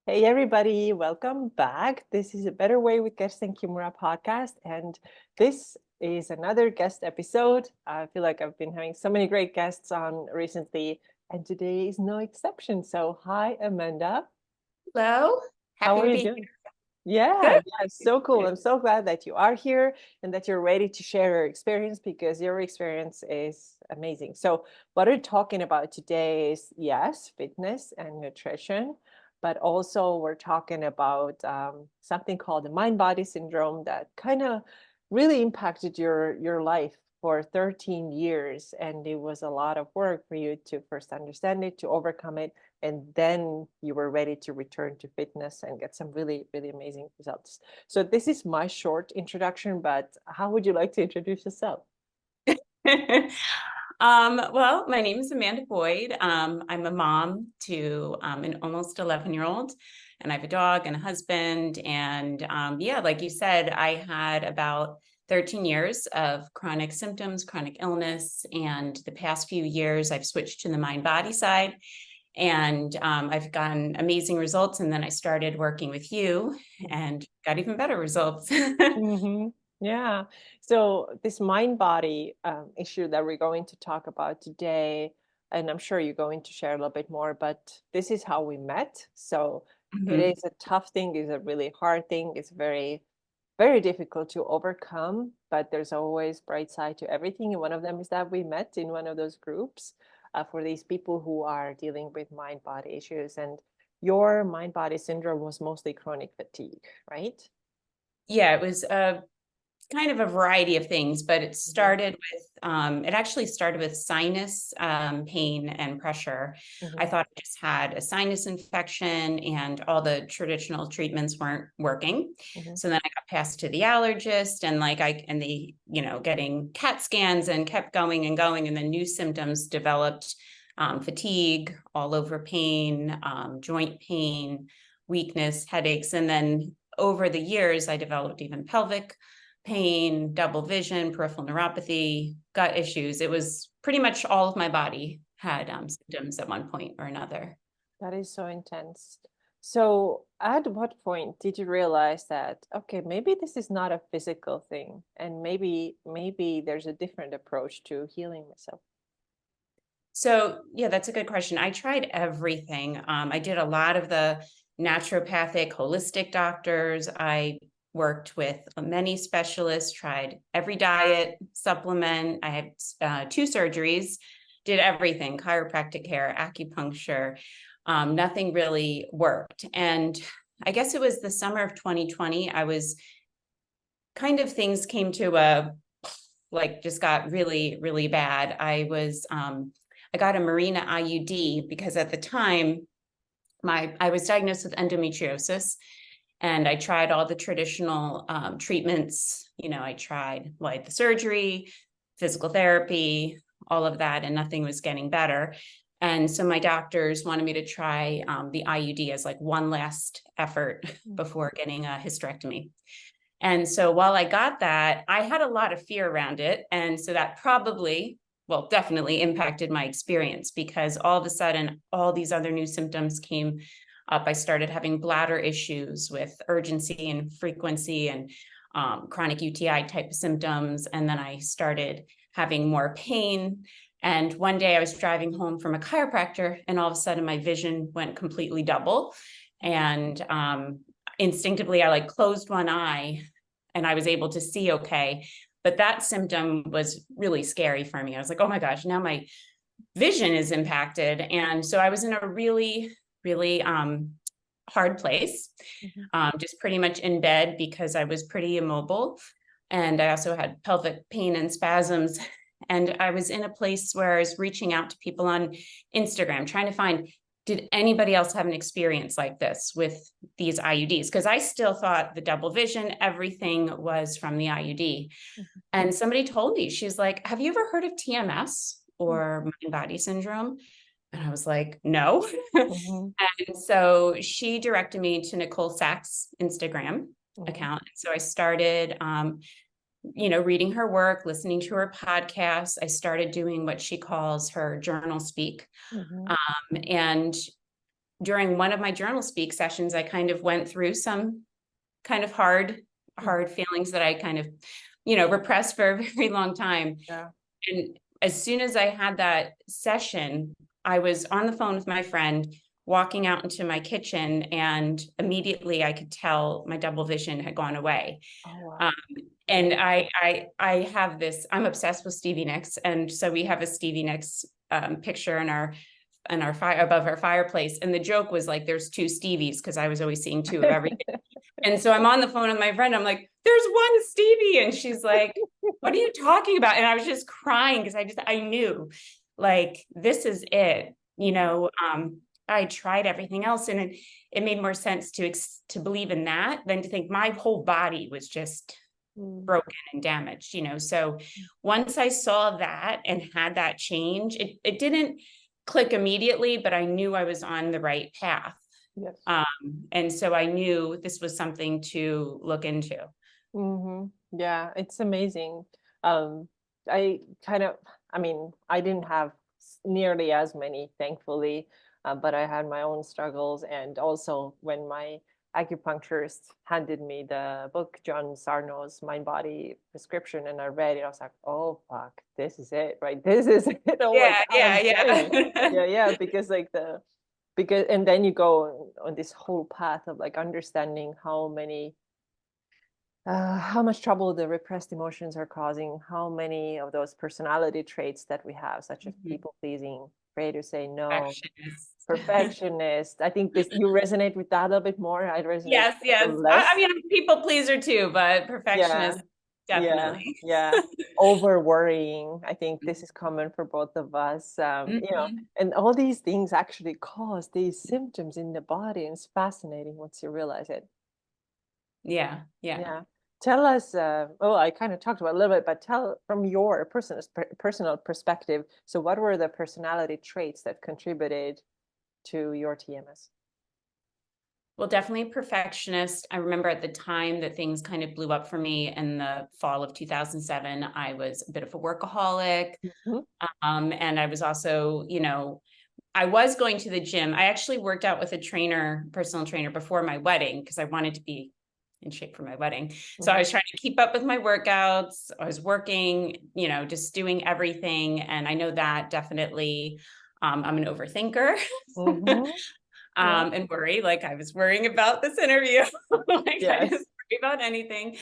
Hey everybody, welcome back. This is a Better Way with Kirsten Kimura podcast, and this is another guest episode. I feel like I've been having so many great guests on recently, and today is no exception. So, hi Amanda. Hello, How happy are to you be doing? Yeah, here. yeah, so cool. I'm so glad that you are here and that you're ready to share your experience because your experience is amazing. So, what we're talking about today is yes, fitness and nutrition, but also we're talking about something called the mind-body syndrome that kind of really impacted your life for 13 years, and it was a lot of work for you to first understand it, to overcome it, and then you were ready to return to fitness and get some really, really amazing results. So this is my short introduction, but how would you like to introduce yourself? Well, my name is Amanda Boyd. I'm a mom to an almost 11-year-old, and I have a dog and a husband. And yeah, like you said, I had about 13 years of chronic symptoms, chronic illness, and the past few years I've switched to the mind-body side. And I've gotten amazing results. And then I started working with you and got even better results. Mm-hmm. Yeah. So this mind body issue that we're going to talk about today, and I'm sure you're going to share a little bit more, but this is how we met. So it Mhm. is a tough thing, it's a really hard thing. It's very, very difficult to overcome, but there's always bright side to everything. And one of them is that we met in one of those groups for these people who are dealing with mind body issues. And your mind body syndrome was mostly chronic fatigue, right? Yeah, it was kind of a variety of things, but Mhm. it actually started with sinus pain and pressure. I Mhm. thought I just had a sinus infection and all the traditional treatments weren't working. Mhm. So then I got passed to the allergist and getting CAT scans and kept going and going. And then new symptoms developed, fatigue, all over pain, joint pain, weakness, headaches. And then over the years, I developed even pelvic pain, double vision, peripheral neuropathy, gut issues. It was pretty much all of my body had symptoms at one point or another. That is so intense. So, at what point did you realize that, okay, maybe this is not a physical thing, and maybe there's a different approach to healing myself? So, yeah, that's a good question. I tried everything. I did a lot of the naturopathic, holistic doctors. I worked with many specialists, tried every diet, supplement. I had two surgeries, did everything, chiropractic care, acupuncture. Nothing really worked. And I guess it was the summer of 2020. I was things came to just got really, really bad. I got a Mirena IUD because at the time I was diagnosed with endometriosis and I tried all the traditional treatments. I tried like the surgery, physical therapy, all of that, and nothing was getting better. And so my doctors wanted me to try the IUD as like one last effort before getting a hysterectomy. And so while I got that, I had a lot of fear around it. And so that definitely impacted my experience because all of a sudden, all these other new symptoms came up. I started having bladder issues with urgency and frequency and chronic UTI type of symptoms. And then I started having more pain. And one day I was driving home from a chiropractor, and all of a sudden my vision went completely double. And instinctively, I like closed one eye and I was able to see okay. But that symptom was really scary for me. I was like, oh my gosh, now my vision is impacted. And so I was in a really, really hard place, Mhm. just pretty much in bed because I was pretty immobile. And I also had pelvic pain and spasms. And I was in a place where I was reaching out to people on Instagram, trying to find, did anybody else have an experience like this with these IUDs? Because I still thought the double vision, everything was from the IUD. Mhm. And somebody told me, she's like, have you ever heard of TMS or mind body syndrome? And I was like, no. Mhm. And so she directed me to Nicole Sachs' Instagram Mhm. account. So I started, reading her work, listening to her podcasts. I started doing what she calls her journal speak. Mhm. And during one of my journal speak sessions, I kind of went through some kind of hard feelings that I kind of, repressed for a very long time. Yeah. And as soon as I had that session, I was on the phone with my friend, walking out into my kitchen, and immediately I could tell my double vision had gone away. Oh, wow. Um, and I have this, I'm obsessed with Stevie Nicks. And so we have a Stevie Nicks picture in our fire above our fireplace. And the joke was like, there's two Stevies, because I was always seeing two of everything. And so I'm on the phone with my friend. I'm like, there's one Stevie. And she's like, what are you talking about? And I was just crying because I knew, like, this is it. I tried everything else, and it made more sense to believe in that than to think my whole body was just broken and damaged, So once I saw that and had that change, it didn't click immediately, but I knew I was on the right path. Yes. And so I knew this was something to look into. Yeah, it's amazing. I I didn't have nearly as many, thankfully, but I had my own struggles. And also when my acupuncturist handed me the book, John Sarno's MindBody prescription, and I read it, I was like, oh, fuck, this is it, right? This is it. Oh my God, I'm getting it. Yeah, because and then you go on this whole path of like understanding how much trouble the repressed emotions are causing, how many of those personality traits that we have, such as people pleasing, afraid to say no, perfectionist. I think you resonate with that a little bit more. I resonate Yes. less. I mean, I'm a people pleaser too, but perfectionist, definitely. Yeah. Over worrying. I think this is common for both of us. And all these things actually cause these symptoms in the body. And it's fascinating once you realize it. Yeah. Tell us, I kind of talked about it a little bit, but tell from your personal perspective. So what were the personality traits that contributed to your TMS? Well, definitely perfectionist. I remember at the time that things kind of blew up for me in the fall of 2007, I was a bit of a workaholic. And I was also, I was going to the gym. I actually worked out with a personal trainer before my wedding, because I wanted to be in shape for my wedding. So I was trying to keep up with my workouts. I was working, just doing everything. And I know that definitely, I'm an overthinker. And worry, like I was worrying about this interview. I just worry about anything.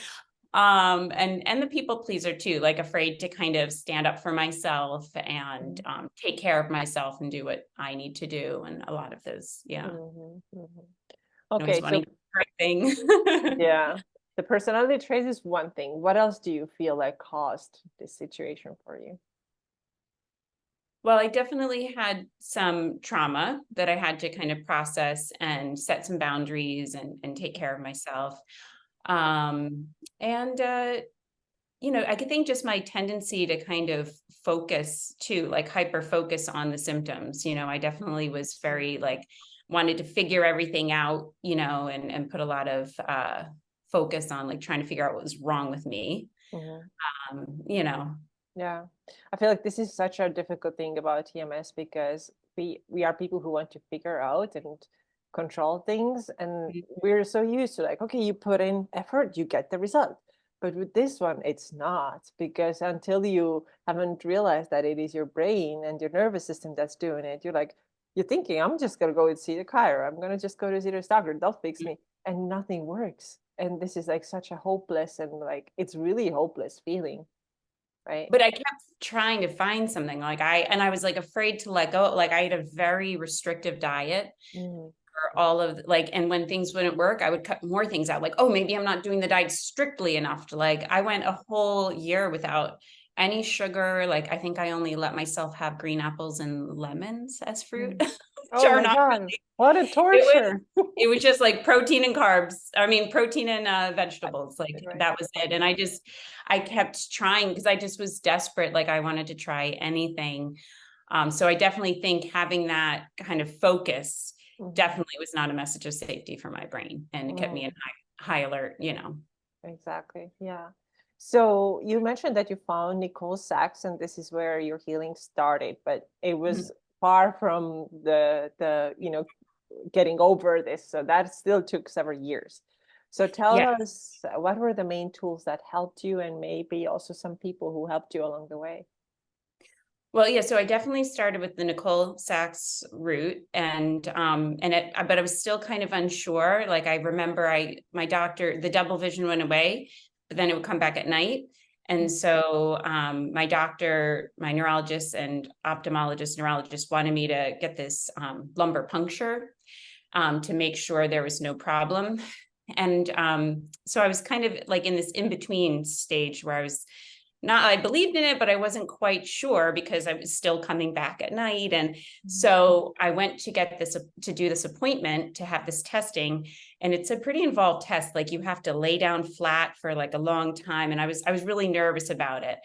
And the people pleaser too, like afraid to kind of stand up for myself and take care of myself and do what I need to do. And a lot of those, Okay, so thing. The personality trait is one thing. What else do you feel like caused this situation for you? Well, I definitely had some trauma that I had to kind of process and set some boundaries and take care of myself. I could think just my tendency to kind of focus too, like hyper focus on the symptoms. I definitely was very like wanted to figure everything out, and put a lot of focus on like trying to figure out what was wrong with me. Yeah, I feel like this is such a difficult thing about TMS, because we are people who want to figure out and control things, and we're so used to like, okay, you put in effort, you get the result. But with this one, it's not, because until you haven't realized that it is your brain and your nervous system that's doing it, you're thinking, I'm just gonna go and see the chiro, I'm gonna just go to see this doctor, they'll fix me, and nothing works. And this is like such a hopeless and like it's really hopeless feeling. Right. But I kept trying to find something I was like afraid to let go. Like I had a very restrictive diet for all of and when things wouldn't work, I would cut more things out. Like, oh, maybe I'm not doing the diet strictly enough to I went a whole year without any sugar. Like I think I only let myself have green apples and lemons as fruit. Oh my God, what a torture. It was just like protein and carbs. I mean, protein and vegetables. That was it. And I kept trying because I just was desperate. Like I wanted to try anything. So I definitely think having that kind of focus definitely was not a message of safety for my brain, and it kept me in high alert, Exactly. Yeah. So you mentioned that you found Nicole Sachs, and this is where your healing started, but it was far from the getting over this. So that still took several years. So tell Yeah. us, what were the main tools that helped you, and maybe also some people who helped you along the way? Well, yeah, so I definitely started with the Nicole Sachs route, but I was still kind of unsure. Like I remember my doctor, the double vision went away, but then it would come back at night. And so my doctor, my neurologist and neurologist wanted me to get this lumbar puncture to make sure there was no problem. And so I was kind of like in this in-between stage where I believed in it, but I wasn't quite sure because I was still coming back at night. And so I went to do this appointment to have this testing. And it's a pretty involved test. Like you have to lay down flat for like a long time. And I was really nervous about it.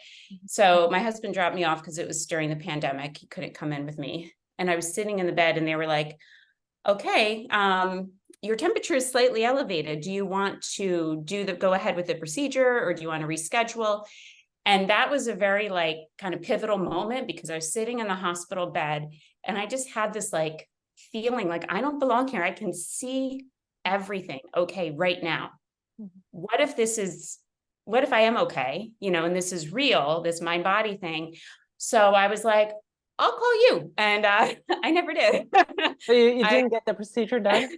So my husband dropped me off because it was during the pandemic. He couldn't come in with me. And I was sitting in the bed and they were like, okay, your temperature is slightly elevated. Do you want to go ahead with the procedure, or do you want to reschedule? And that was a very like kind of pivotal moment because I was sitting in the hospital bed and I just had this like feeling like I don't belong here. I can see everything okay right now. What if I am okay, and this is real, this mind body thing. So I was like, I'll call you. And I never did. So you I didn't get the procedure done?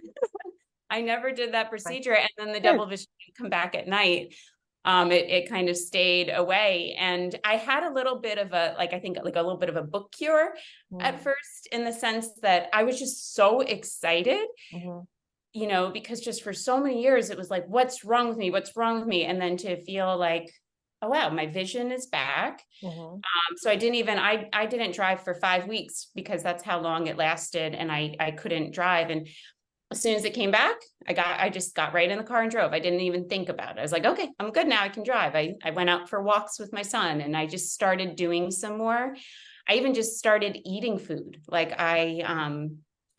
I never did that Right. procedure. And then the Good. double vision would come back at night. It kind of stayed away. And I had a little bit of a little bit of a book cure at first, in the sense that I was just so excited, because just for so many years, it was like, what's wrong with me? What's wrong with me? And then to feel like, oh, wow, my vision is back. So I didn't drive for 5 weeks because that's how long it lasted. And I couldn't drive. And as soon as it came back, I just got right in the car and drove. I didn't even think about it. I was like, okay, I'm good now. I can drive. I went out for walks with my son and I just started doing some more. I even just started eating food. Like I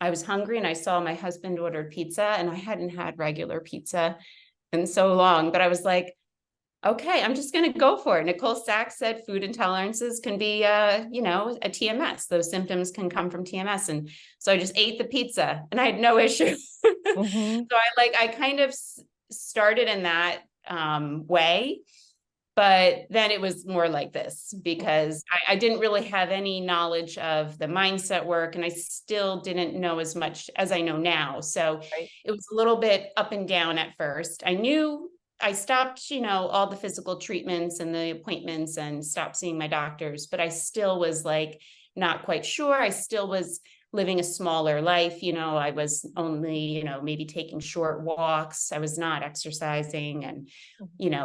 was hungry and I saw my husband ordered pizza and I hadn't had regular pizza in so long, but I was like, okay, I'm just going to go for it. Nicole Sachs said food intolerances can be, a TMS. Those symptoms can come from TMS. And so I just ate the pizza and I had no issue. So I kind of started in that way, but then it was more like this because I didn't really have any knowledge of the mindset work and I still didn't know as much as I know now. So Right. it was a little bit up and down at first. I stopped, all the physical treatments and the appointments and stopped seeing my doctors, but I still was like, not quite sure. I still was living a smaller life. I was only, maybe taking short walks. I was not exercising and,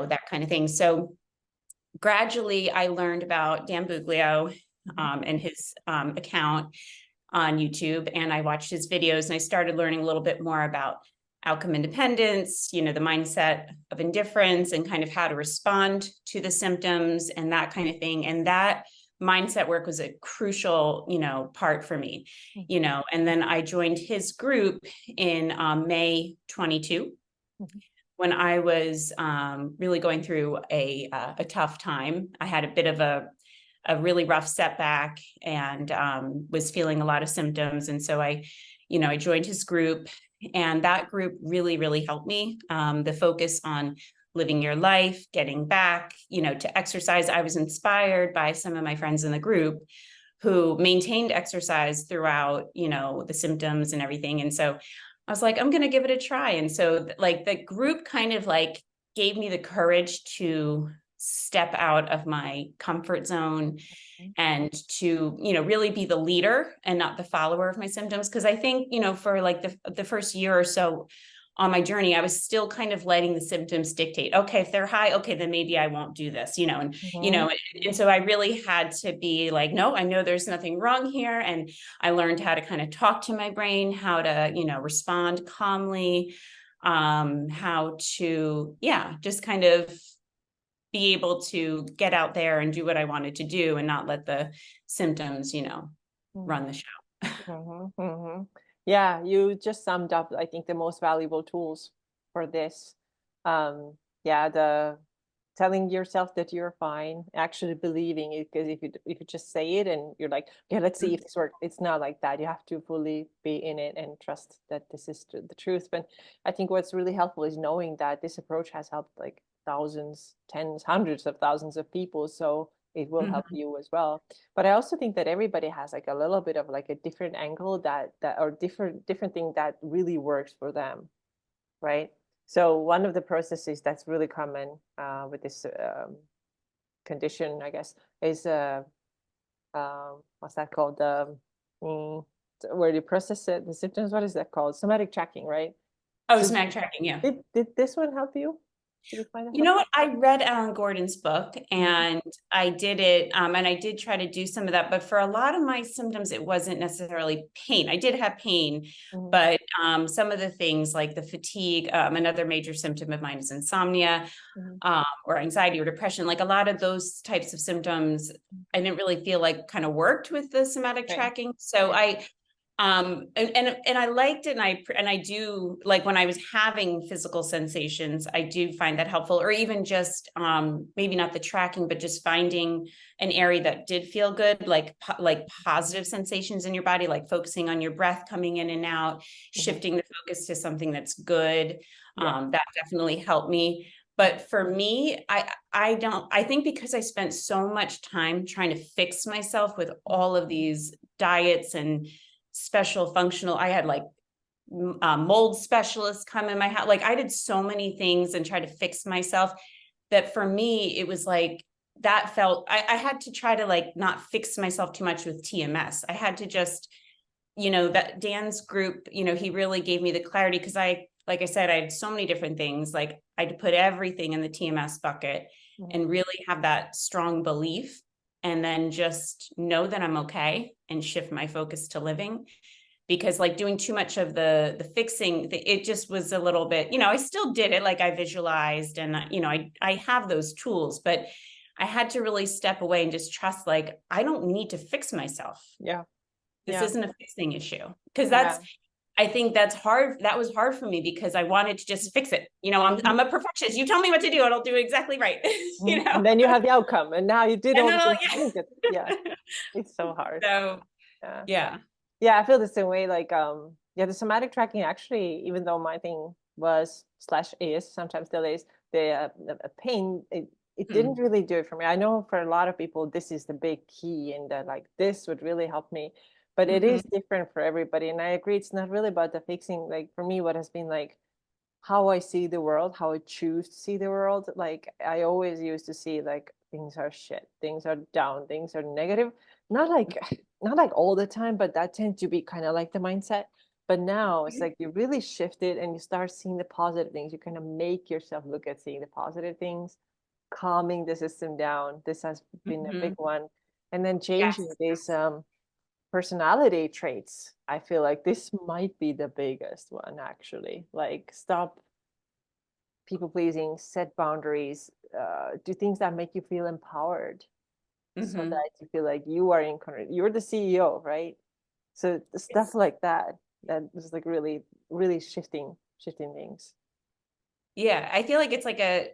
that kind of thing. So gradually I learned about Dan Buglio and his account on YouTube. And I watched his videos and I started learning a little bit more about outcome independence, the mindset of indifference and kind of how to respond to the symptoms and that kind of thing. And that mindset work was a crucial, part for me, and then I joined his group in May 22 when I was really going through a tough time. I had a bit of a really rough setback and was feeling a lot of symptoms. And so I joined his group, and that group really, really helped me. The focus on living your life, getting back, to exercise. I was inspired by some of my friends in the group who maintained exercise throughout, the symptoms and everything. And so I was like, I'm going to give it a try. And so like the group kind of like gave me the courage to step out of my comfort zone and to, really be the leader and not the follower of my symptoms. Cause I think, for like the first year or so on my journey, I was still kind of letting the symptoms dictate. Okay, if they're high, okay, then maybe I won't do this, and so I really had to be like, no, I know there's nothing wrong here. And I learned how to kind of talk to my brain, how to, respond calmly, how to, just kind of be able to get out there and do what I wanted to do and not let the symptoms, run the show. Yeah, you just summed up, I think, the most valuable tools for this. Yeah, telling yourself that you're fine, actually believing it, because if you just say it and you're like, yeah, let's see if this works, it's not like that. You have to fully be in it and trust that this is the truth. But I think what's really helpful is knowing that this approach has helped like thousands, tens, hundreds of thousands of people, so it will help Mhm. you as well. But I also think that everybody has like a little bit of like a different angle that or different thing that really works for them, right? So one of the processes that's really common with this condition, I guess, is what's that called? Mm, where you process it, the symptoms. What is that called? Somatic tracking, right? Oh, So smack tracking, yeah. did this one help you? Did you find it You know helpful? what? I read Alan Gordon's book Mhm, and I did it, and I did try to do some of that, but for a lot of my symptoms, it wasn't necessarily pain. I did have pain, mhm, but some of the things like the fatigue, another major symptom of mine is insomnia, mhm. or anxiety or depression. Like a lot of those types of symptoms, I didn't really feel like kind of worked with the somatic Right, tracking. So right. and I liked it, and I do like when I was having physical sensations, I do find that helpful, or even just maybe not the tracking, but just finding an area that did feel good, like positive sensations in your body, like focusing on your breath coming in and out, Mhm. shifting the focus to something that's good. Yeah. That definitely helped me. But for me, I think because I spent so much time trying to fix myself with all of these diets and special functional, I had like mold specialists come in my house, like I did so many things and try to fix myself, that for me it was like that felt I had to try to like not fix myself too much with TMS. I had to just, that Dan's group, he really gave me the clarity, because like I said, I had so many different things. Like I had to put everything in the TMS bucket Mhm. and really have that strong belief, and then just know that I'm okay and shift my focus to living. Because like doing too much of the fixing, it just was a little bit, I still did it, like I visualized and I have those tools, but I had to really step away and just trust, like I don't need to fix myself. Yeah. This Yeah. isn't a fixing issue. Because Yeah. I think that's hard. That was hard for me because I wanted to just fix it. I'm a perfectionist. You tell me what to do, and I'll do exactly right. Mhm. And then you have the outcome, and now you did And all then the things to make it. Yeah, yeah. it's so hard. So Yeah. yeah. Yeah, I feel the same way. Like, yeah, the somatic tracking actually, even though my thing was slash is sometimes still is the pain, it didn't Hmm. really do it for me. I know for a lot of people, this is the big key, and that like this would really help me, but it Hmm. is different for everybody. And I agree, it's not really about the fixing. Like for me, what has been like how I see the world, how I choose to see the world. Like I always used to see like things are shit, things are down, things are negative. Not like not like all the time, but that tends to be kind of like the mindset. But now it's like you really shift it and you start seeing the positive things. You kind of make yourself look at seeing the positive things, calming the system down. This has been a big Hmm. one. And then changing Yes. these personality traits. I feel like this might be the biggest one actually. Like stop people pleasing, set boundaries, do things that make you feel empowered so Hmm. that you feel like you are in control. You're the CEO, right? So stuff like that, that is like really, really shifting things. Yeah, I feel like it's like a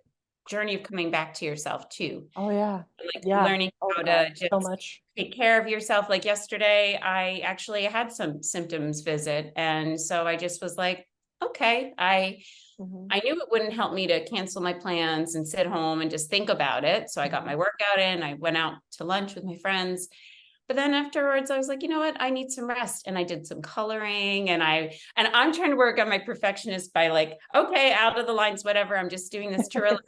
journey of coming back to yourself too. Oh yeah. Like Yeah. learning Oh how God, to so just much. take care of yourself. Like yesterday, I actually had some symptoms visit. And so I just was like, okay, Hmm. I knew it wouldn't help me to cancel my plans and sit home and just think about it. So I got Hmm. my workout in, I went out to lunch with my friends. But then afterwards, I was like, you know what? I need some rest. And I did some coloring, and I'm trying to work on my perfectionist by like, okay, out of the lines, whatever. I'm just doing this to relax.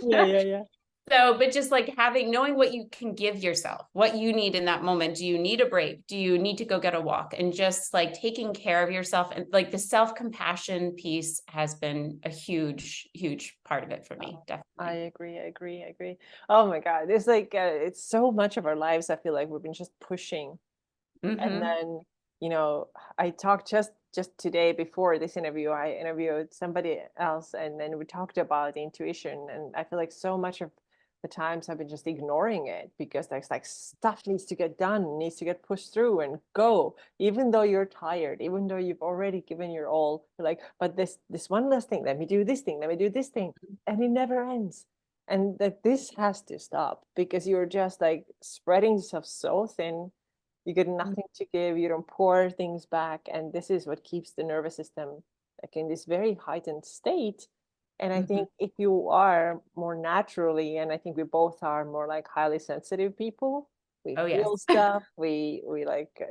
Yeah, yeah, yeah. So, but just like knowing what you can give yourself, what you need in that moment. Do you need a break? Do you need to go get a walk? And just like taking care of yourself, and like the self-compassion piece has been a huge, huge part of it for me. Oh, I Definitely. agree, I agree, I agree. Oh my God, it's like it's so much of our lives. I feel like we've been just pushing. And Hmm. then, I talked just today before this interview, I interviewed somebody else, and then we talked about intuition. And I feel like so much of the times I've been just ignoring it because there's like stuff needs to get done, needs to get pushed through and go, even though you're tired, even though you've already given your all. You're like, but this one last thing, let me do this thing, let me do this thing. And it never ends. and that this has to stop because you're just like spreading yourself so thin. You get nothing to give, you don't pour things back, and this is what keeps the nervous system like in this very heightened state. And I Mhm. think if you are more naturally, and I think we both are more like highly sensitive people, we Oh, feel yes. stuff, we like,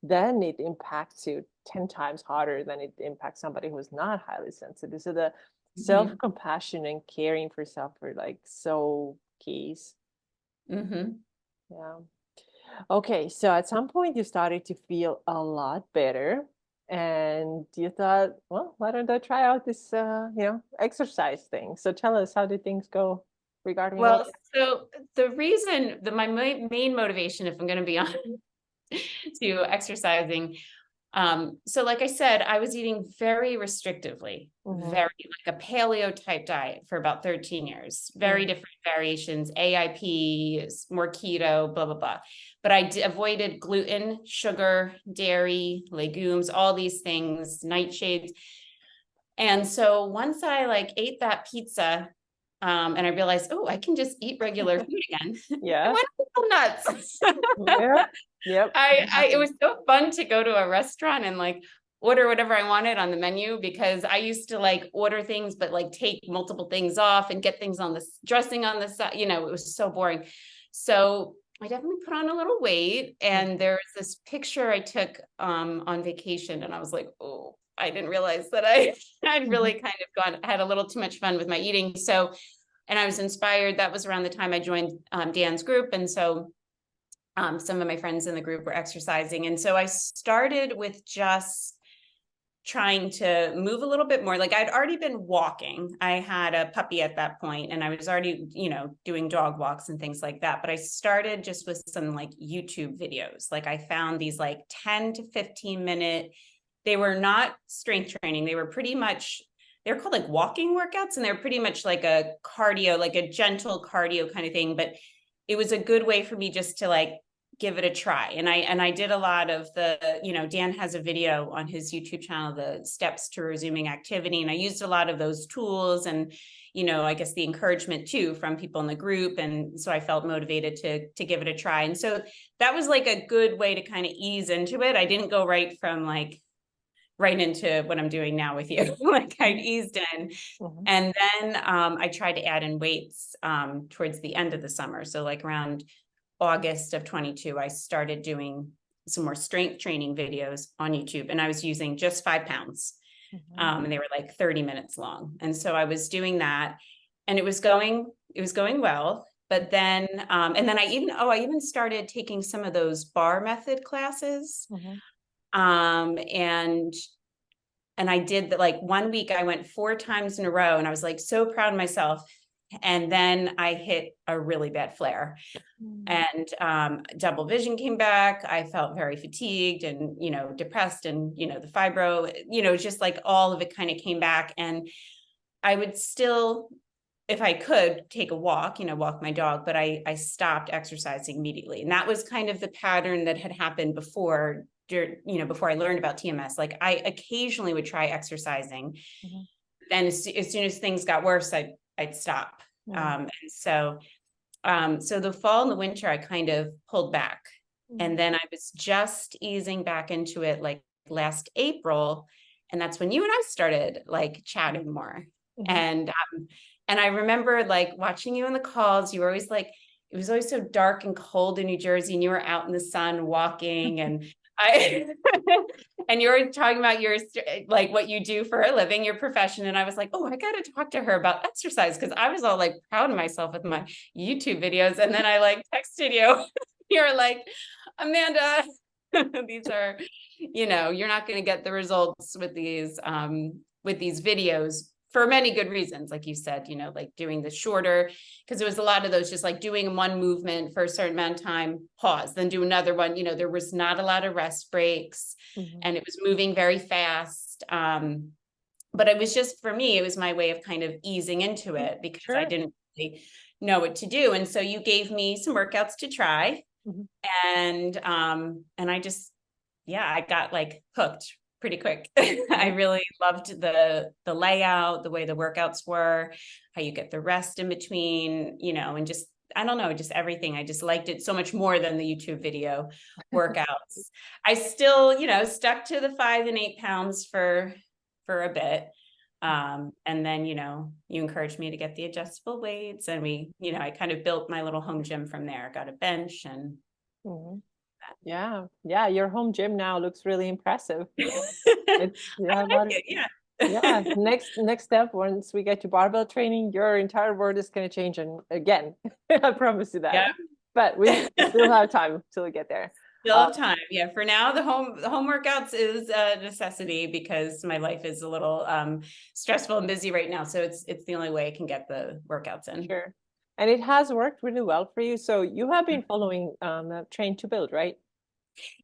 then it impacts you 10 times harder than it impacts somebody who's not highly sensitive. So the Mhm. self-compassion and caring for self are like so keys. Mhm. Yeah. Okay, so at some point you started to feel a lot better and you thought, well, why don't I try out this exercise thing? So tell us, how did things go regarding that? Well, so the reason that my main motivation, if I'm going to be honest, to exercising. So like I said, I was eating very restrictively, Mm-hmm. very like a paleo type diet for about 13 years, very different variations, AIP, more keto, blah, blah, blah. But I avoided gluten, sugar, dairy, legumes, all these things, nightshades. And so once I like ate that pizza, and I realized, oh, I can just eat regular food again. I Yeah. went a little nuts. Yeah. Yep. That It was happens. so fun to go to a restaurant and like order whatever I wanted on the menu, because I used to like order things, but like take multiple things off and get things on the dressing on the side. It was so boring. So I definitely put on a little weight. And there's this picture I took on vacation, and I was like, oh, I didn't realize that I'd really Mhm. kind of had a little too much fun with my eating. So, and I was inspired. That was around the time I joined Dan's group. And so some of my friends in the group were exercising. And so I started with just trying to move a little bit more. Like I'd already been walking. I had a puppy at that point, and I was already, doing dog walks and things like that. But I started just with some like YouTube videos. Like I found these like 10 to 15 minute, they were not strength training. They were pretty much, they're called like walking workouts, and they're pretty much like a cardio, like a gentle cardio kind of thing. But it was a good way for me just to like give it a try. And I did a lot of Dan has a video on his YouTube channel, the steps to resuming activity. And I used a lot of those tools and, I guess the encouragement too from people in the group. And so I felt motivated to give it a try. And so that was like a good way to kind of ease into it. I didn't go right into what I'm doing now with you. Like I eased in. Mhm. And then I tried to add in weights towards the end of the summer. So like around August of 22, I started doing some more strength training videos on YouTube, and I was using just 5 pounds. Mhm. And they were like 30 minutes long. And so I was doing that, and it was going well. But then, and then I even started taking some of those bar method classes. Mhm. And I did that. Like one week I went 4 times in a row, and I was like so proud of myself. And then I hit a really bad flare, Mhm. and double vision came back. I felt very fatigued and depressed, and the fibro, just like all of it kind of came back. And I would still, if I could, take a walk, walk my dog, but I stopped exercising immediately. And that was kind of the pattern that had happened before, before I learned about TMS. Like I occasionally would try exercising, Mhm. then as soon as things got worse, I'd stop. Mhm. And so the fall and the winter, I kind of pulled back. And Mhm. then I was just easing back into it like last April. And that's when you and I started like chatting more. Mhm. And I remember like watching you in the calls. You were always like, it was always so dark and cold in New Jersey, and you were out in the sun walking. And I and you were talking about your like what you do for a living, your profession. And I was like, oh, I got to talk to her about exercise, because I was all like proud of myself with my YouTube videos. And then I like texted you. You're like, Amanda, these are, you're not going to get the results with these videos for many good reasons. Like you said, like doing the shorter, because there was a lot of those just like doing one movement for a certain amount of time, pause, then do another one. There was not a lot of rest breaks, Mhm. and it was moving very fast. But it was just, for me, it was my way of kind of easing into Mhm. it, because I Sure. didn't really know what to do. And so you gave me some workouts to try, Mhm. and I just, yeah, I got like hooked pretty quick. I really loved the layout, the way the workouts were, how you get the rest in between, and just, I don't know, just everything. I just liked it so much more than the YouTube video workouts. I still, stuck to the 5 and 8 pounds for a bit. And then, you encouraged me to get the adjustable weights, and I kind of built my little home gym from there, got a bench and yeah. Your home gym now looks really impressive. It's I like it. Yeah. Yeah. Next step, once we get to barbell training, your entire world is going to change again. I promise you that. Yeah. But we still have time till we get there. Still have time. Yeah. For now, the home workouts is a necessity because my life is a little stressful and busy right now. So it's the only way I can get the workouts in. Sure. And it has worked really well for you. So you have been following Train to Build, right?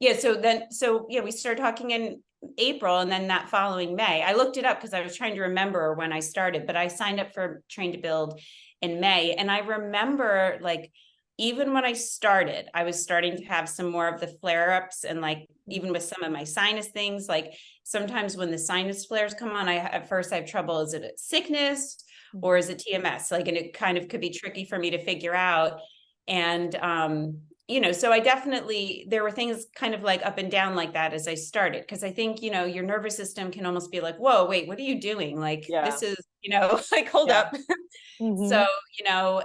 Yeah. So we started talking in April, and then that following May, I looked it up because I was trying to remember when I started, but I signed up for Train to Build in May. And I remember, like, even when I started, I was starting to have some more of the flare-ups, and like, even with some of my sinus things, like sometimes when the sinus flares come on, at first I have trouble. Is it a sickness or is it TMS? Like, and it kind of could be tricky for me to figure out. And, so I definitely, there were things kind of like up and down like that as I started. Cause I think, your nervous system can almost be like, whoa, wait, what are you doing? Like, this is, like, hold up. So,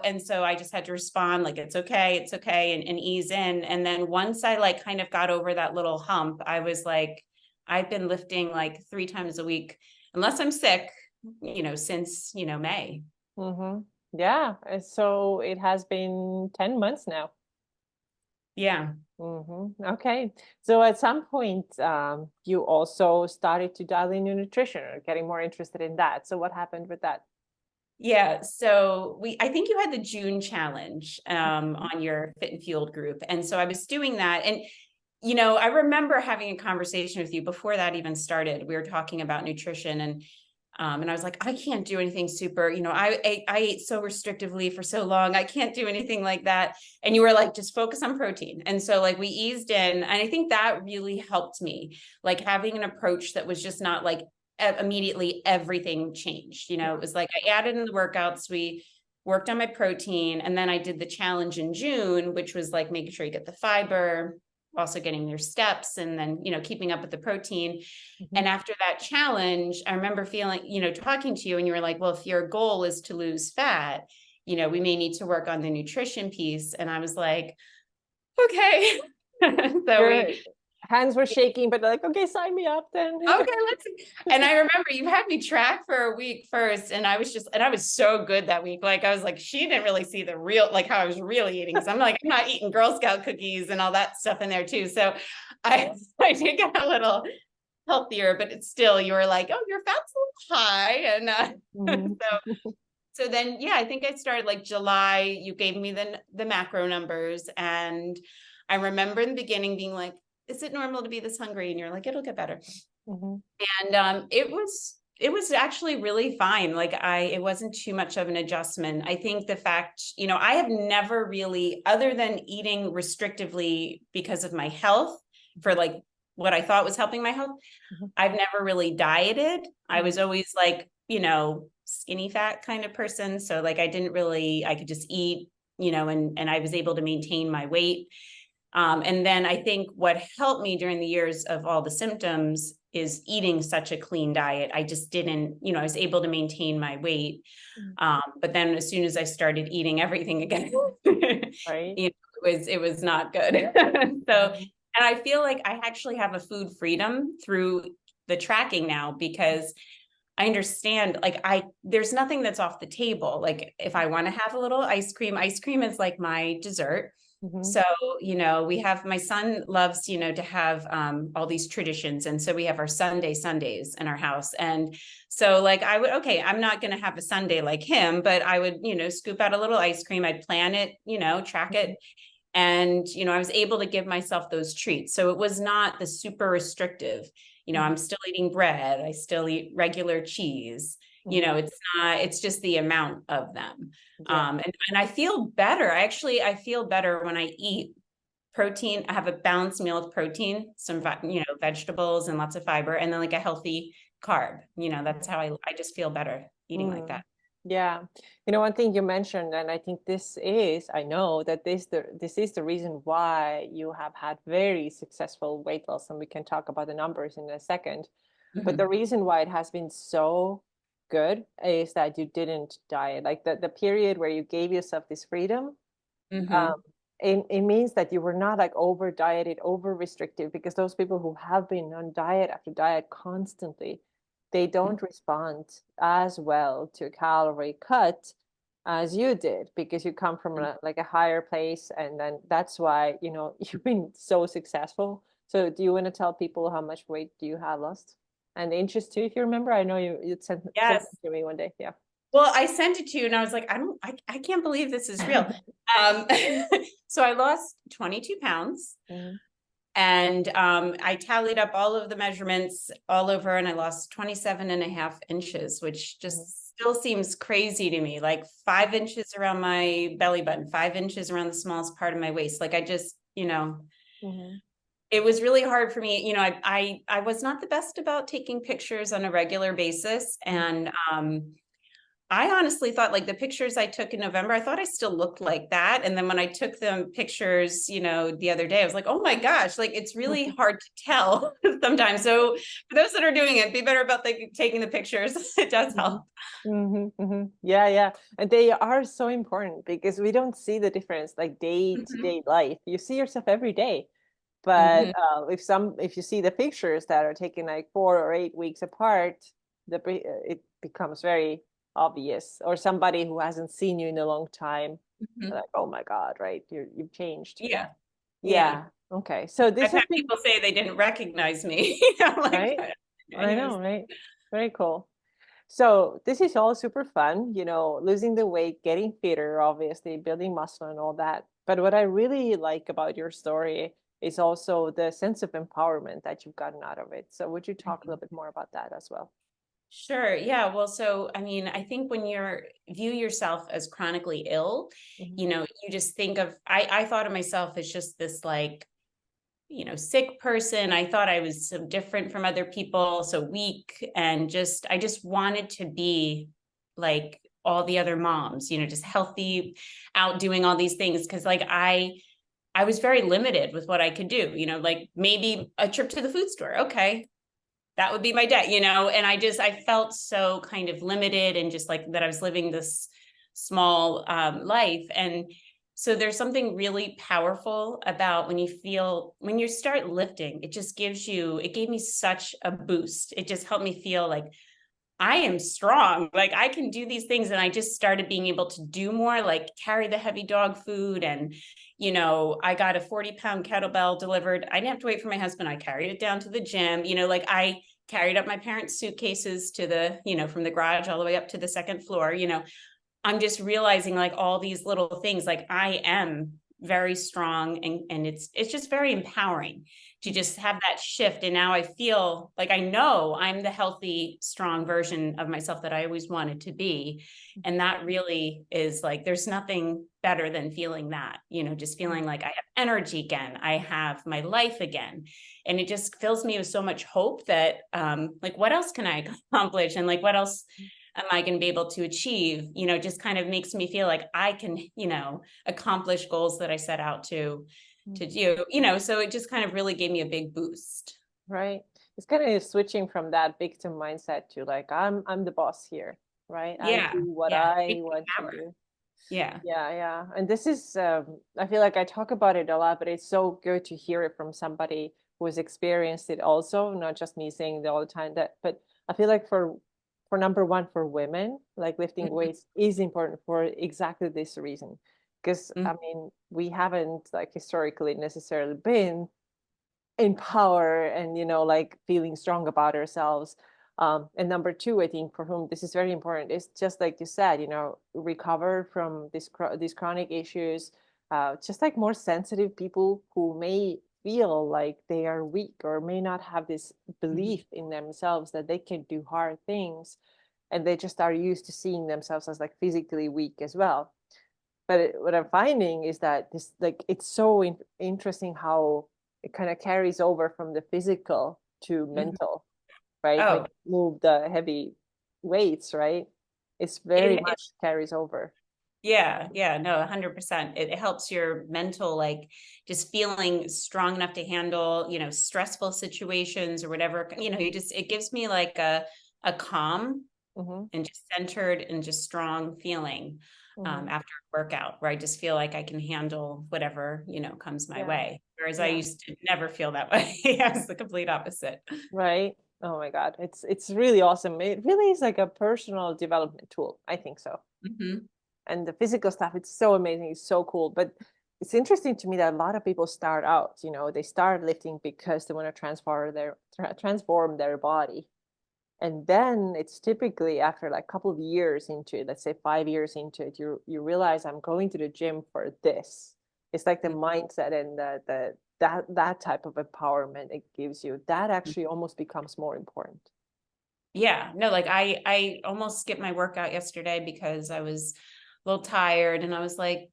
and so I just had to respond like, it's okay, and ease in. And then once I like kind of got over that little hump, I was like, I've been lifting like 3 times a week, unless I'm sick, since, May. Yeah. So it has been 10 months now. Yeah. Okay. So at some point, you also started to dial in your nutrition or getting more interested in that. So what happened with that? Yeah. So I think you had the June challenge on your Fit and Fueled group. And so I was doing that. And, I remember having a conversation with you before that even started. We were talking about nutrition, and I was like, I can't do anything super, I ate so restrictively for so long. I can't do anything like that. And you were like, just focus on protein. And so like we eased in, and I think that really helped me, like having an approach that was just not like immediately everything changed. It was like I added in the workouts, we worked on my protein, and then I did the challenge in June, which was like making sure you get the fiber, also getting your steps, and then, keeping up with the protein. And after that challenge, I remember feeling, talking to you, and you were like, well, if your goal is to lose fat, we may need to work on the nutrition piece. And I was like, okay. So hands were shaking, but like, okay, sign me up then. Okay, and I remember you had me track for a week first, and I was so good that week. Like, I was like, she didn't really see the real, like how I was really eating. So I'm like, I'm not eating Girl Scout cookies and all that stuff in there too. So I did get a little healthier, but it's still, you were like, oh, your fat's a little high. And so then, yeah, I think I started like July, you gave me the macro numbers. And I remember in the beginning being like, is it normal to be this hungry? And you're like, it'll get better. And it was actually really fine. Like it wasn't too much of an adjustment. I think the fact, I have never really, other than eating restrictively because of my health for like what I thought was helping my health, I've never really dieted. I was always like, skinny fat kind of person. So like, I could just eat, and I was able to maintain my weight. And then I think what helped me during the years of all the symptoms is eating such a clean diet. I just didn't, I was able to maintain my weight. But then as soon as I started eating everything again, right. It was not good. So, and I feel like I actually have a food freedom through the tracking now, because I understand, like, there's nothing that's off the table. Like if I want to have a little ice cream is like my dessert. So, my son loves, to have all these traditions. And so we have our Sundays in our house. And so like I'm not going to have a Sunday like him, but I would, scoop out a little ice cream. I'd plan it, track it. And, I was able to give myself those treats. So it was not the super restrictive, I'm still eating bread. I still eat regular cheese. It's just the amount of them. And I feel better. I feel better when I eat protein. I have a balanced meal of protein, some, vegetables and lots of fiber, and then like a healthy carb. That's how I just feel better eating like Mm. that. Yeah. One thing you mentioned, and I think I know that this is the reason why you have had very successful weight loss, and we can talk about the numbers in a second. But the Mhm. reason why it has been so good is that you didn't diet. Like the period where you gave yourself this freedom, um, Mhm. it means that you were not like over dieted, over restrictive, because those people who have been on diet after diet constantly, they don't respond as well to a calorie cut as you did, because you come from like a higher place, and then that's why you've been so successful. So do you want to tell people how much weight do you have lost, and the inches too, if you remember? I know you sent Yes. it to me one day. Yeah. Well, I sent it to you and I was like, I can't believe this is real. Um, so I lost 22 pounds. Mhm. And I tallied up all of the measurements all over, and I lost 27.5 inches, which Mhm. just still seems crazy to me. Like 5 inches around my belly button, 5 inches around the smallest part of my waist. Like I just, Mhm. it was really hard for me. I was not the best about taking pictures on a regular basis. And I honestly thought, like, the pictures I took in November, I thought I still looked like that. And then when I took them pictures, the other day, I was like, oh my gosh, like it's really hard to tell sometimes. So for those that are doing it, be better about taking the pictures. It does help. Yeah, yeah. And they are so important because we don't see the difference like Mhm. day-to-day life. You see yourself every day. But Mhm. if you see the pictures that are taken like 4 or 8 weeks apart, it becomes very obvious. Or somebody who hasn't seen you in a long time, Mhm. like, oh my God, right? You've changed. Yeah. Yeah. Yeah. Okay. So this I've has had been people say they didn't recognize me. Like, right. I anyways. know, right? Very cool. So this is all super fun, losing the weight, getting fitter, obviously, building muscle and all that. But what I really like about your story is also the sense of empowerment that you've gotten out of it. So would you talk a little bit more about that as well? Sure. Yeah. Well, so I mean, I think when you're view yourself as chronically ill, Mhm. you just think of I thought of myself as just this like, sick person. I thought I was so different from other people, so weak, and I just wanted to be like all the other moms, just healthy, out doing all these things because like I was very limited with what I could do, like maybe a trip to the food store. Okay, that would be my day, and I felt so kind of limited and just like that I was living this small life. And so there's something really powerful about when you start lifting, it gave me such a boost. It just helped me feel like I am strong. Like I can do these things. And I just started being able to do more, like carry the heavy dog food. And, I got a 40-pound kettlebell delivered. I didn't have to wait for my husband. I carried it down to the gym. Like I carried up my parents' suitcases to from the garage all the way up to the second floor. I'm just realizing like all these little things, like I am very strong, and it's just very empowering to just have that shift. And now I feel like I know I'm the healthy, strong version of myself that I always wanted to be. And that really is like, there's nothing better than feeling that, just feeling like I have energy again. I have my life again. And it just fills me with so much hope that, like, what else can I accomplish? And like, what else am I going to be able to achieve? Just kind of makes me feel like I can, accomplish goals that I set out to do, so it just kind of really gave me a big boost. Right. It's kind of switching from that victim mindset to like, I'm the boss here, right? I Yeah. do what Yeah. I Take want to power. do. Yeah. Yeah, yeah. And this is, I feel like I talk about it a lot, but it's so good to hear it from somebody who has experienced it also, not just me saying it all the time that, but I feel like for number one, for women, like lifting Mhm. weights is important for exactly this reason. Because Mhm. I mean, we haven't like historically necessarily been in power and like feeling strong about ourselves. And number two, I think for whom this is very important is just like you said, recover from these chronic issues. Just like more sensitive people who may feel like they are weak or may not have this Mhm. belief in themselves that they can do hard things, and they just are used to seeing themselves as like physically weak as well. But what I'm finding is that this, like, it's so interesting how it kind of carries over from the physical to Mhm. mental, right? When Oh, you move the heavy weights, right? It's very it much carries over. Yeah, yeah, no, 100%. It helps your mental, like just feeling strong enough to handle, stressful situations or whatever. It gives me like a calm Hmm. and just centered and just strong feeling Hmm. after a workout where I just feel like I can handle whatever, comes my Yeah. way. Whereas I Yeah. used to never feel that way. Yeah, it's the complete opposite. Right. Oh my God. It's really awesome. It really is like a personal development tool. I think so. Hmm. And the physical stuff, it's so amazing. It's so cool. But it's interesting to me that a lot of people start out, they start lifting because they want to transform their body. And then it's typically after like a couple of years into it, let's say 5 years into it, you realize I'm going to the gym for this. It's like the mindset and that type of empowerment it gives you. That actually almost becomes more important. Yeah, no, like I almost skipped my workout yesterday because I was a little tired and I was like,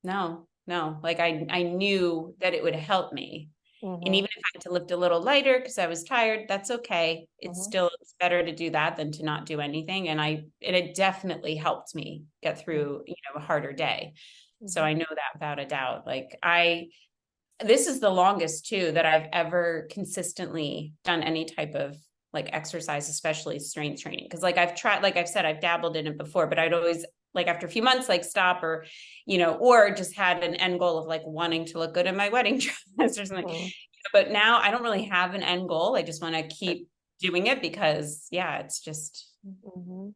no, no, like I knew that it would help me. And Hmm. even if I had to lift a little lighter because I was tired, that's okay. Hmm. It's better to do that than to not do anything. And it definitely helped me get through, a harder day. So Hmm. I know that without a doubt. This is the longest too that I've ever consistently done any type of like exercise, especially strength training. Cause like I've tried, like I've said, I've dabbled in it before, but I'd always like after a few months, like stop or just had an end goal of like wanting to look good in my wedding dress or something. Hmm. But now I don't really have an end goal. I just want to keep doing it because it's just Hmm.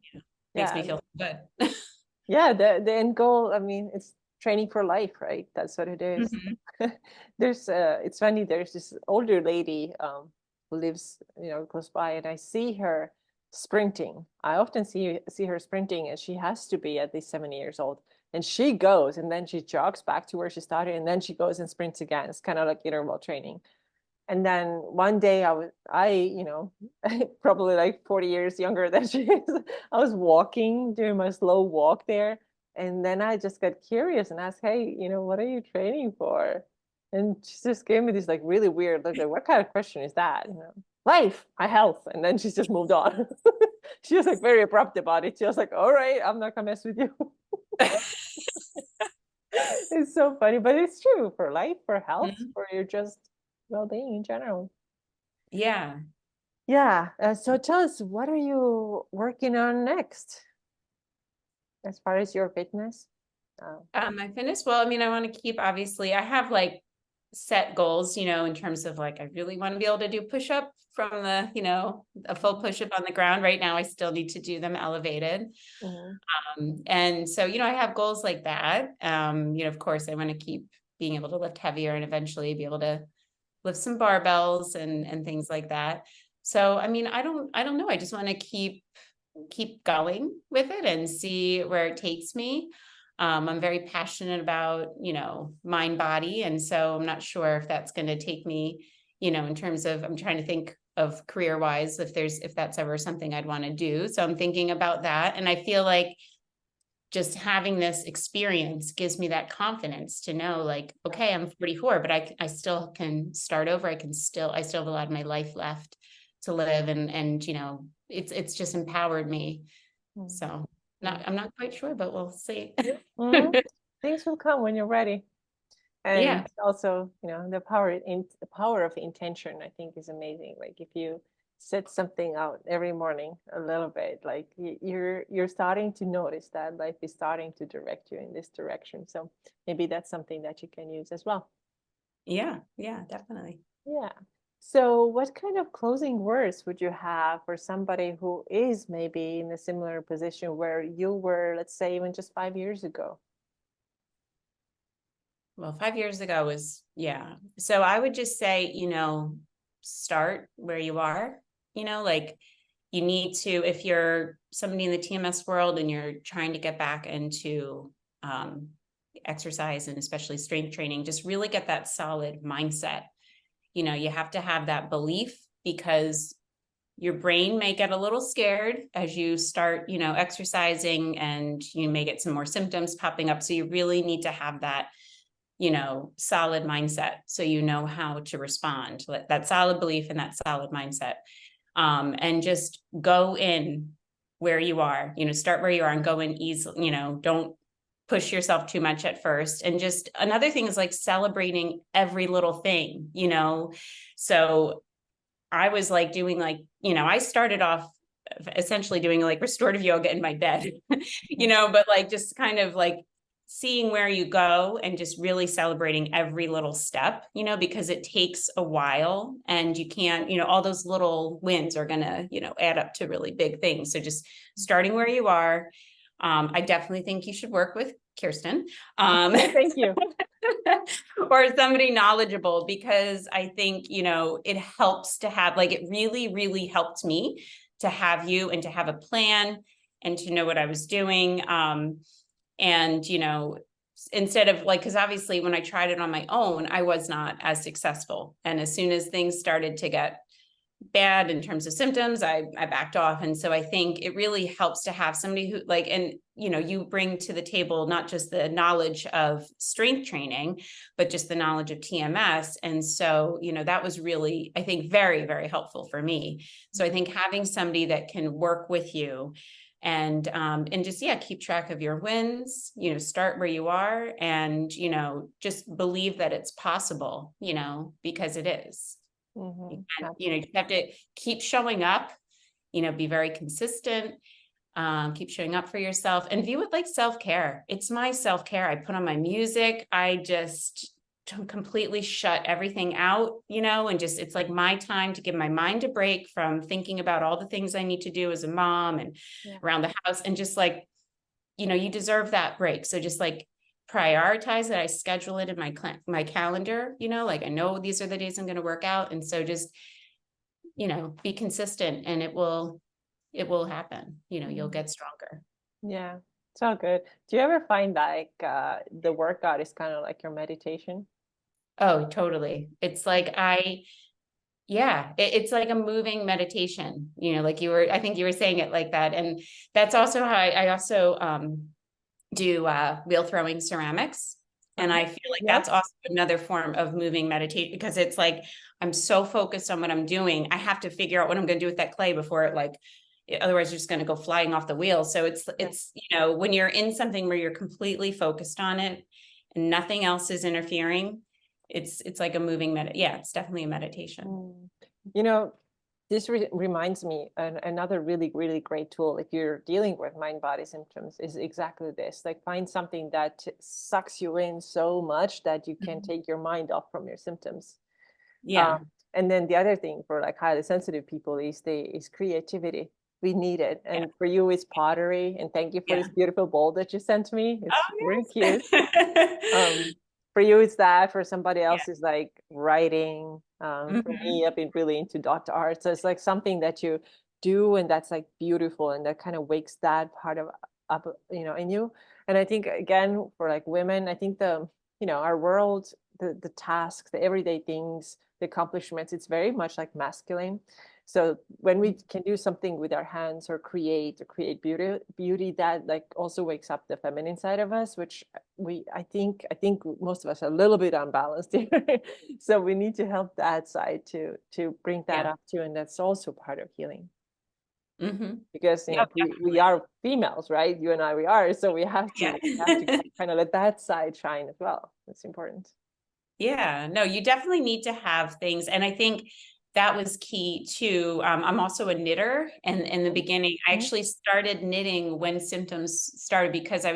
makes me Yeah. feel good. Yeah, the end goal, I mean, it's training for life, right? That's what it is. Mhm. It's funny, there's this older lady who lives, close by, and I see her sprinting. I often see her sprinting, and she has to be at least 70 years old. And she goes, and then she jogs back to where she started, and then she goes and sprints again. It's kind of like interval training. And then one day probably like 40 years younger than she is. I was walking, doing my slow walk there. And then I just got curious and asked, hey, what are you training for? And she just gave me this like really weird look, like, what kind of question is that? Life, my health. And then she's just moved on. She was like very abrupt about it. She was like, all right, I'm not gonna mess with you. It's so funny, but it's true for life, for health, Mhm. for your just well-being in general. Yeah. Yeah. So tell us, what are you working on next as far as your fitness? Uh, My fitness, well, I mean, I want to keep, obviously, I have like set goals, in terms of like, I really want to be able to do push up from a full mhm, push up on the ground. Right now, I still need to do them elevated. mhm, And so, I have goals like that. Of course, I want to keep being able to lift heavier and eventually be able to lift some barbells and things like that. So, I mean, I don't know. I just want to keep going with it and see where it takes me. I'm very passionate about, MindBody. And so I'm not sure if that's going to take me, in terms of, I'm trying to think of career wise, if that's ever something I'd want to do. So I'm thinking about that. And I feel like just having this experience gives me that confidence to know like, okay, I'm 44, but I still can start over. I still have a lot of my life left to live. And, it's just empowered me. mhm, So mhm, I'm not quite sure, but we'll see. mhm. Things will come when you're ready. And Yeah. also, the power of intention, I think, is amazing. Like if you set something out every morning a little bit, like you're starting to notice that life is starting to direct you in this direction. So maybe that's something that you can use as well. Yeah. Yeah, definitely. Yeah. So what kind of closing words would you have for somebody who is maybe in a similar position where you were, let's say, even just 5 years ago? Well, 5 years ago was, yeah. So I would just say, start where you are, like you need to, if you're somebody in the TMS world and you're trying to get back into um, exercise and especially strength training, just really get that solid mindset. You have to have that belief because your brain may get a little scared as you start, exercising, and you may get some more symptoms popping up. So you really need to have that, solid mindset. So you know how to respond, that solid belief and that solid mindset. And just go in where you are, start where you are and go in easily, don't push yourself too much at first. And just another thing is like celebrating every little thing, so I was like doing I started off essentially doing like restorative yoga in my bed, but like just kind of like seeing where you go and just really celebrating every little step, because it takes a while and you can't, all those little wins are going to, add up to really big things. So just starting where you are. I definitely think you should work with Kirsten. Thank you. Or somebody knowledgeable, because I think, it helps to have, like, it really, really helped me to have you and to have a plan and to know what I was doing. And, instead of like, because obviously when I tried it on my own, I was not as successful. And as soon as things started to get bad in terms of symptoms, I backed off. And so I think it really helps to have somebody who and you bring to the table not just the knowledge of strength training, but just the knowledge of TMS. And so that was really, I think, very, very helpful for me. So I think having somebody that can work with you and just keep track of your wins, start where you are, and just believe that it's possible, because it is. And, you just have to keep showing up, be very consistent, keep showing up for yourself, and view it like self-care. It's my self-care. I put on my music. I just completely shut everything out, and just, it's like my time to give my mind a break from thinking about all the things I need to do as a mom and around the house. And just like, you deserve that break. So just like, prioritize that. I schedule it in my calendar, like I know these are the days I'm going to work out. And so just, be consistent, and it will happen. You'll get stronger. Yeah, it's all good. Do you ever find like the workout is kind of like your meditation? Oh, totally. It's like it's like a moving meditation, like I think you were saying it like that. And that's also how I also do wheel throwing ceramics. And I feel like that's also another form of moving meditation, because it's like, I'm so focused on what I'm doing. I have to figure out what I'm going to do with that clay before otherwise you're just going to go flying off the wheel. So it's, when you're in something where you're completely focused on it and nothing else is interfering, it's like a moving it's definitely a meditation. This reminds me, another really, really great tool if you're dealing with mind-body symptoms is exactly this. Like, find something that sucks you in so much that you can take your mind off from your symptoms. And then the other thing for like highly sensitive people is creativity. We need it. And for you, it's pottery. And thank you for this beautiful bowl that you sent me. It's really cute. For you, it's that. For somebody else, it's like writing. For me, I've been really into dot art. So it's like something that you do and that's like beautiful, and that kind of wakes that part of up, in you. And I think, again, for like women, I think our world, the tasks, the everyday things, the accomplishments, it's very much like masculine. So when we can do something with our hands or create beauty, that like also wakes up the feminine side of us, which I think most of us are a little bit unbalanced here. So we need to help that side to bring that up too. And that's also part of healing. Because we are females, right? You and I, we are. So we have to kind of let that side shine as well. It's important. Yeah, no, you definitely need to have things. And I think that was key too. I'm also a knitter, and in the beginning, I actually started knitting when symptoms started, because it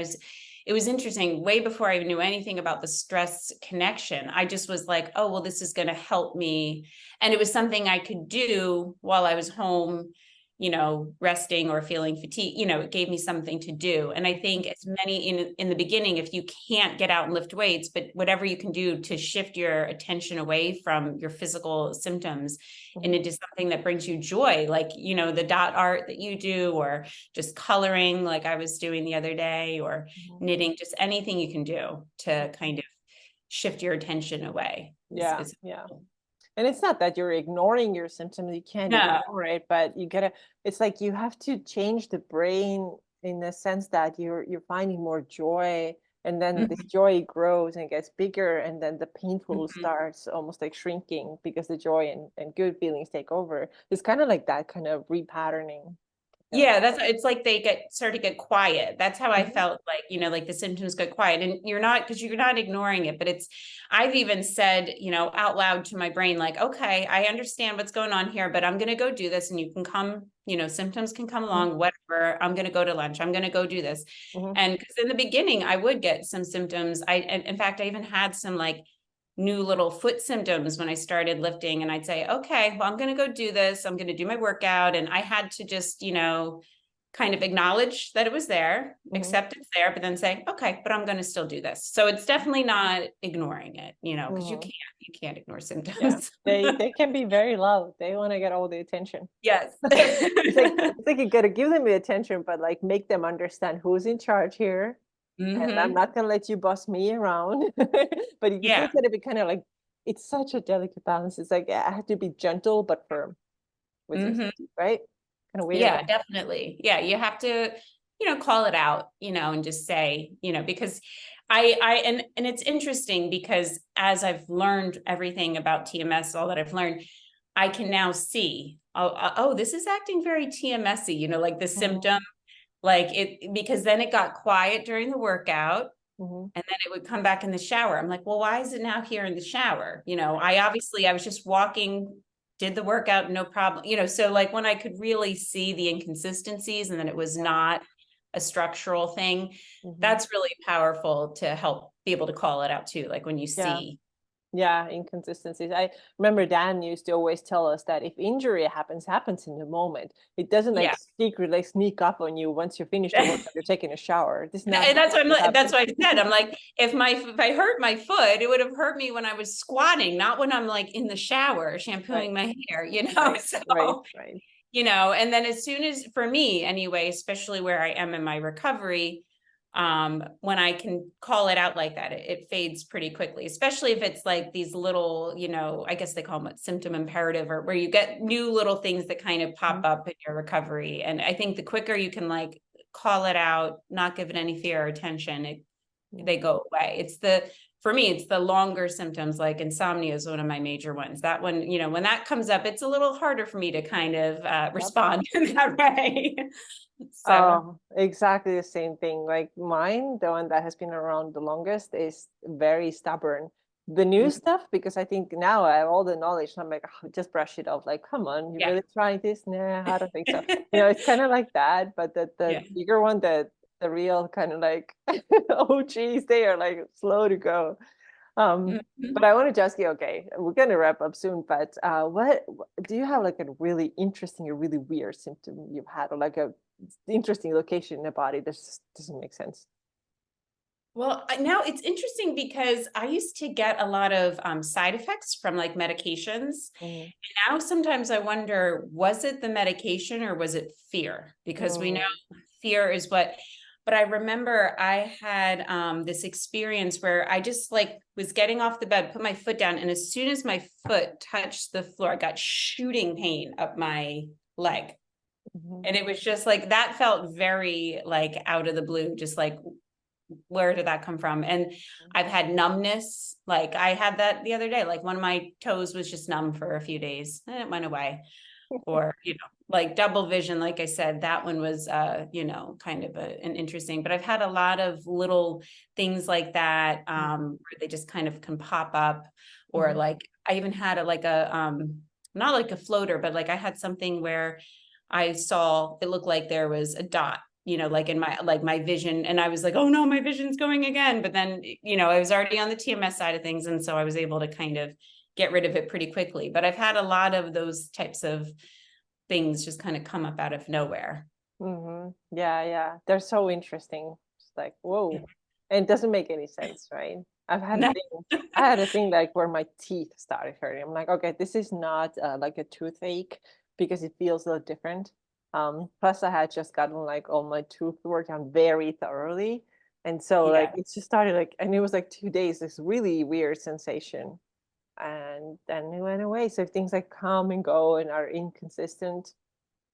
was interesting. Way before I knew anything about the stress connection, I just was like, oh, well, this is going to help me. And it was something I could do while I was home, resting or feeling fatigue. It gave me something to do. And I think as many in the beginning, if you can't get out and lift weights, but whatever you can do to shift your attention away from your physical symptoms and into something that brings you joy, like, the dot art that you do, or just coloring like I was doing the other day, or knitting, just anything you can do to kind of shift your attention away. Yeah. And it's not that you're ignoring your symptoms, you can't No. ignore it, but you gotta, it's like you have to change the brain in the sense that you're finding more joy, and then this Mhm, joy grows and gets bigger, and then the painful mhm. starts almost like shrinking because the joy and good feelings take over. It's kind of like that kind of repatterning. Yeah. Yeah, that's it's like they start to get quiet. That's how I Mhm, felt like, like the symptoms get quiet and you're not because you're not ignoring it, but I've even said, out loud to my brain, like, okay, I understand what's going on here, but I'm gonna go do this and you can come, symptoms can come mhm, along, whatever. I'm gonna go to lunch. I'm gonna go do this. mhm, And because in the beginning I would get some symptoms. And in fact, I even had some like new little foot symptoms when I started lifting. And I'd say, okay, well, I'm going to go do this. I'm going to do my workout. And I had to just, kind of acknowledge that it was there, mhm, accept it's there, but then say, okay, but I'm going to still do this. So it's definitely not ignoring it, because mhm. you can't ignore Yeah, symptoms. they can be very loud. They want to get all the attention. Yes. It's like you gotta give them the attention, but like make them understand who's in charge here. And I'm Hmm. not gonna let you boss me around. But you still Yeah. gotta be kind of like, it's such a delicate balance. It's like I have to be gentle but firm with your Hmm. symptoms, right? Kind of weird. Yeah, definitely. Yeah, you have to, call it out, and just say, because and it's interesting because as I've learned everything about TMS, all that I've learned, I can now see, oh, this is acting very TMS-y, like the Mhm, symptom, like it, because then it got quiet during the workout mhm, and then it would come back in the shower. I'm like, well, why is it now here in the shower? right. I was just walking, did the workout, no problem. So like when I could really see the inconsistencies and then it was Yeah. not a structural thing, Mhm. that's really powerful to help be able to call it out too. Like when you Yeah. see, Yeah, inconsistencies. I remember Dan used to always tell us that if injury happens in the moment. It doesn't like yeah. secretly sneak up on you once you finish the workout, you're taking a shower. This is not And that's what that's happen. what I said. I'm like, if I hurt my foot, it would have hurt me when I was squatting, not when I'm like in the shower Right, shampooing my hair, right, right, So right. and then as soon as for me anyway, especially where I am in my recovery, when I can call it out like that, it fades pretty quickly, especially if it's like these little, I guess they call them symptom imperative or where you get new little things that kind of pop Mhm. up in your recovery. And I think the quicker you can like call it out, not give it any fear or attention, Yeah. they go away. For me, it's the longer symptoms, like insomnia is one of my major ones. That one, when that comes up, it's a little harder for me to kind of Yep. respond in that way. So, Oh, exactly the same thing. Like mine, the one that has been around the longest, is very stubborn. The new mm, stuff, because I think now I have all the knowledge, and I'm like, "Oh, just brush it off. Like, come on, you yeah, really trying this? Nah, I don't think so. It's kind of like that. But the yeah. bigger one, the real kind of like, oh geez, they are like slow to go. But Mhm. I wanted to ask you, okay, we're gonna wrap up soon, but do you have like a really interesting or really weird symptom you've had, or like a interesting location in the body that just doesn't make sense? Well, now it's interesting because I used to get a lot of side effects from like medications. Mm, Now sometimes I wonder, was it the medication or was it fear? Because we know mm, fear is but I remember I had this experience where I just like was getting off the bed, put my foot down, and as soon as my foot touched the floor, I got shooting pain up my leg. mhm, And it was just like that felt very like out of the blue, just like where did that come from? And I've had numbness. Like I had that the other day. Like one of my toes was just numb for a few days and it went away. Or, like double vision, like I said, that one was kind of an interesting, but I've had a lot of little things like that where they just kind of can pop up. Or mhm, like I even had not like a floater, but like I had something where I saw it looked like there was a dot, like in my vision. And I was like, oh no, my vision's going again. But then, I was already on the TMS side of things. And so I was able to kind of get rid of it pretty quickly. But I've had a lot of those types of things just kind of come up out of nowhere. mhm. Yeah, yeah. They're so interesting. It's like, whoa. And it doesn't make any sense, right? I've had a No. thing. I had a thing like where my teeth started hurting. I'm like, okay, this is not like a toothache because it feels a little different. Plus I had just gotten like all my tooth work done very thoroughly. And so like Yeah. it just started like, and it was like 2 days, this really weird sensation. and then it went away. So if things like come and go and are inconsistent,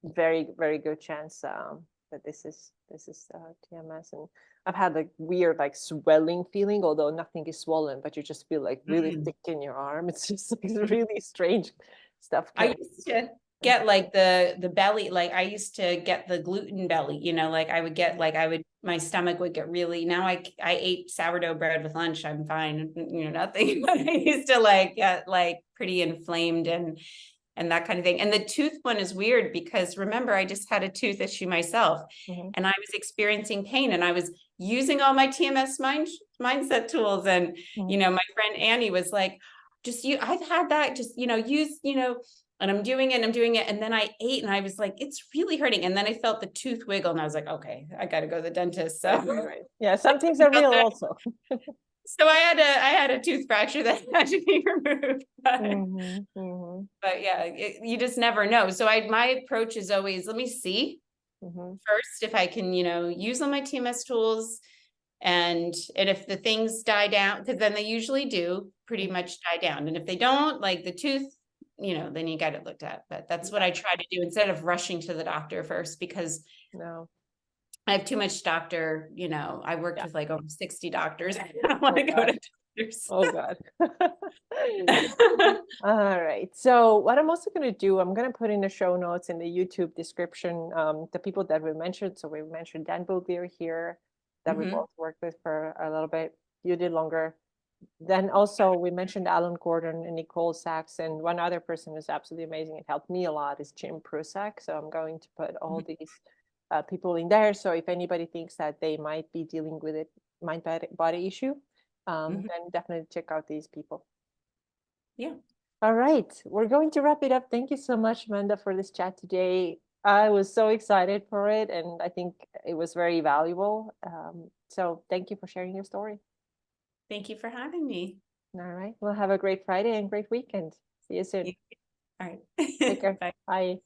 very, very good chance that this is TMS. And I've had like weird like swelling feeling, although nothing is swollen, but you just feel like really Mm. thick in your arm. It's just like really strange stuff. I used to get like the belly, like I used to get the gluten belly, you know, like I would get like my stomach would get really, now I ate sourdough bread with lunch, I'm fine, you know, nothing. But I used to like get like pretty inflamed and that kind of thing. And the tooth one is weird because remember, I just had a tooth issue myself, and I was experiencing pain, and I was using all my TMS mindset tools. And, you know, my friend Annie was like, just you, I've had that, just, you know, use, you know, and I'm doing it. And then I ate and I was like, it's really hurting. And then I felt the tooth wiggle and I was like, okay, I got to go to the dentist. So Right. Yeah, some things are real also. so I had a tooth fracture that had to be removed. But yeah, you just never know. So my approach is always, let me see first if I can, you know, use all my TMS tools, and if the things die down, because then they usually do pretty much die down. And if they don't, like the tooth, you know, then you got it looked at. But that's what I try to do instead of rushing to the doctor first, because No. I have too much doctor, you know, I worked with like over 60 doctors. I don't want to go God. to doctors. Oh God. All right. So what I'm also going to do, I'm going to put in the show notes in the YouTube description, the people that we mentioned. So we mentioned Dan Bouvier here, that we both worked with for a little bit. You did longer. Then also we mentioned Alan Gordon and Nicole Sachs, and one other person who's absolutely amazing. It helped me a lot is Jim Prusak. So I'm going to put all these people in there. So if anybody thinks that they might be dealing with a mind-body issue, then definitely check out these people. Yeah. All right, we're going to wrap it up. Thank you so much, Amanda, for this chat today. I was so excited for it, and I think it was very valuable. So thank you for sharing your story. Thank you for having me. All right, well, have a great Friday and great weekend. See you soon. All right. Take care. Bye. Bye.